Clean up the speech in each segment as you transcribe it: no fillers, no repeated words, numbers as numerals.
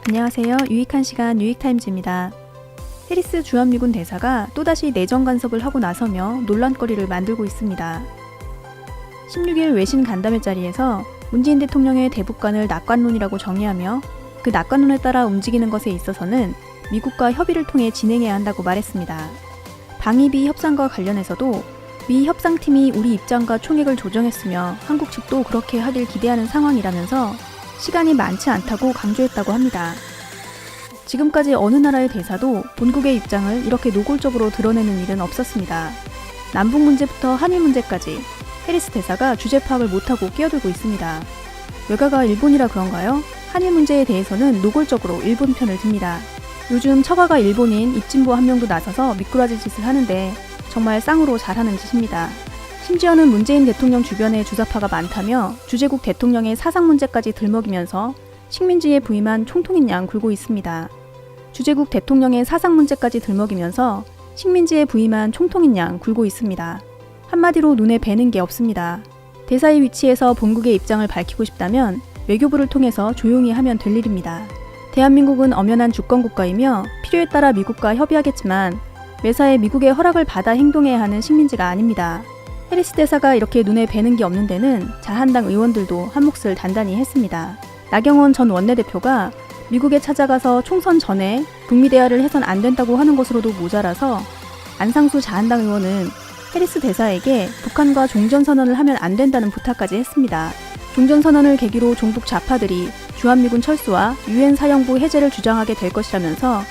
안녕하세요. 유익한 시간 뉴익타임즈입니다. 해리스 주한미군 대사가 또다시 내정 간섭을 하고 나서며 논란거리를 만들고 있습니다. 16일 외신 간담회 자리에서 문재인 대통령의 대북관을 낙관론이라고 정의하며 그 낙관론에 따라 움직이는 것에 있어서는 미국과 협의를 통해 진행해야 한다고 말했습니다. 방위비 협상과 관련해서도 미 협상팀이 우리 입장과 총액을 조정했으며 한국 측도 그렇게 하길 기대하는 상황이라면서 시간이 많지 않다고 강조했다고 합니다. 지금까지 어느 나라의 대사도 본국의 입장을 이렇게 노골적으로 드러내는 일은 없었습니다. 남북 문제부터 한일 문제까지 해리스 대사가 주제 파악을 못하고 끼어들고 있습니다. 외가가 일본이라 그런가요? 한일 문제에 대해서는 노골적으로 일본 편을 듭니다. 요즘 처가가 일본인 입진보 한 명도 나서서 미꾸라지 짓을 하는데 정말 쌍으로 잘하는 짓입니다. 심지어는 문재인 대통령 주변에 주사파가 많다며 주재국 대통령의 사상 문제까지 들먹이면서 식민지에 부임한 총통인 양 굴고 있습니다. 주재국 대통령의 사상 문제까지 들먹이면서 식민지에 부임한 총통인 양 굴고 있습니다. 한마디로 눈에 뵈는 게 없습니다. 대사의 위치에서 본국의 입장을 밝히고 싶다면 외교부를 통해서 조용히 하면 될 일입니다. 대한민국은 엄연한 주권국가이며 필요에 따라 미국과 협의하겠지만 매사에 미국의 허락을 받아 행동해야 하는 식민지가 아닙니다. 해리스 대사가 이렇게 눈에 뵈는 게 없는 데는 자한당 의원들도 한 몫을 단단히 했습니다. 나경원 전 원내대표가 미국에 찾아가서 총선 전에 북미 대화를 해선 안 된다고 하는 것으로도 모자라서 안상수 자한당 의원은 해리스 대사에게 북한과 종전선언을 하면 안 된다는 부탁까지 했습니다. 종전선언을 계기로 종북 좌파들이 주한미군 철수와 유엔 사령부 해제를 주장하게 될 것이라면서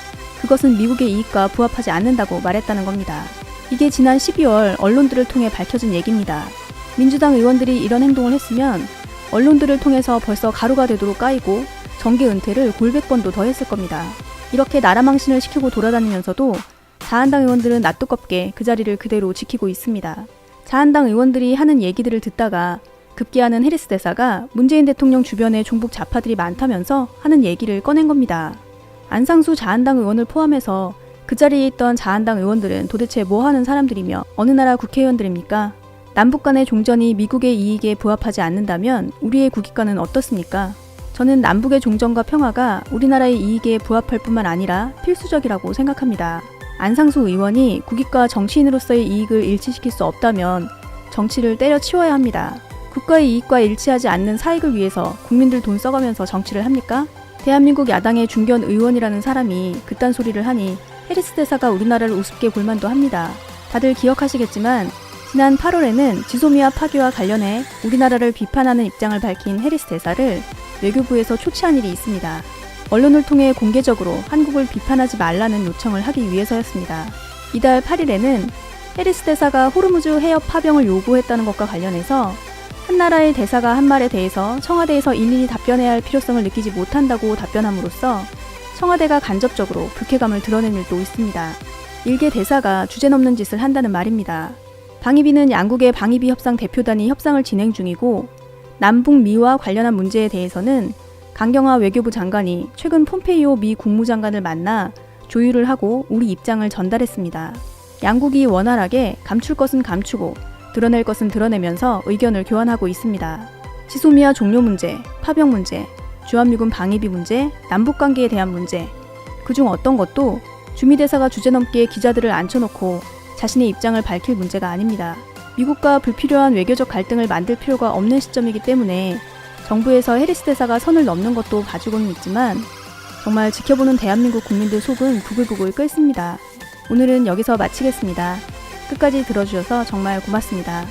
그것은 미국의 이익과 부합하지 않는다고 말했다는 겁니다. 이게 지난 12월 언론들을 통해 밝혀진 얘기입니다. 민주당 의원들이 이런 행동을 했으면 언론들을 통해서 벌써 가루가 되도록 까이고 정계 은퇴를 골백 번도 더 했을 겁니다. 이렇게 나라 망신을 시키고 돌아다니면서도 자한당 의원들은 낯두껍게 그 자리를 그대로 지키고 있습니다. 자한당 의원들이 하는 얘기들을 듣다가 급기야는 해리스 대사가 문재인 대통령 주변에 종북 좌파들이 많다면서 하는 얘기를 꺼낸 겁니다. 안상수 자한당 의원을 포함해서 그 자리에 있던 자한당 의원들은 도대체 뭐 하는 사람들이며 어느 나라 국회의원들입니까? 남북 간의 종전이 미국의 이익에 부합하지 않는다면 우리의 국익과는 어떻습니까? 저는 남북의 종전과 평화가 우리나라의 이익에 부합할 뿐만 아니라 필수적이라고 생각합니다. 안상수 의원이 국익과 정치인으로서의 이익을 일치시킬 수 없다면 정치를 때려치워야 합니다. 국가의 이익과 일치하지 않는 사익을 위해서 국민들 돈 써가면서 정치를 합니까? 대한민국 야당의 중견 의원이라는 사람이 그딴 소리를 하니 해리스 대사가 우리나라를 우습게 볼 만도 합니다. 다들 기억하시겠지만 지난 8월에는 지소미아 파기와 관련해 우리나라를 비판하는 입장을 밝힌 해리스 대사를 외교부에서 초치한 일이 있습니다. 언론을 통해 공개적으로 한국을 비판하지 말라는 요청을 하기 위해서였습니다. 이달 8일에는 해리스 대사가 호르무즈 해협 파병을 요구했다는 것과 관련해서 한 나라의 대사가 한 말에 대해서 청와대에서 일일이 답변해야 할 필요성을 느끼지 못한다고 답변함으로써 청와대가 간접적으로 불쾌감을 드러낸 일도 있습니다. 일개 대사가 주제넘는 짓을 한다는 말입니다. 방위비는 양국의 방위비 협상 대표단이 협상을 진행 중이고 남북미와 관련한 문제에 대해서는 강경화 외교부 장관이 최근 폼페이오 미 국무장관을 만나 조율을 하고 우리 입장을 전달했습니다. 양국이 원활하게 감출 것은 감추고 드러낼 것은 드러내면서 의견을 교환하고 있습니다. 지소미아 종료 문제, 파병 문제, 주한미군 방위비 문제, 남북관계에 대한 문제, 그중 어떤 것도 주미대사가 주제넘게 기자들을 앉혀놓고 자신의 입장을 밝힐 문제가 아닙니다. 미국과 불필요한 외교적 갈등을 만들 필요가 없는 시점이기 때문에 정부에서 해리스 대사가 선을 넘는 것도 봐주고는 있지만 정말 지켜보는 대한민국 국민들 속은 부글부글 끓습니다. 오늘은 여기서 마치겠습니다. 끝까지 들어주셔서 정말 고맙습니다.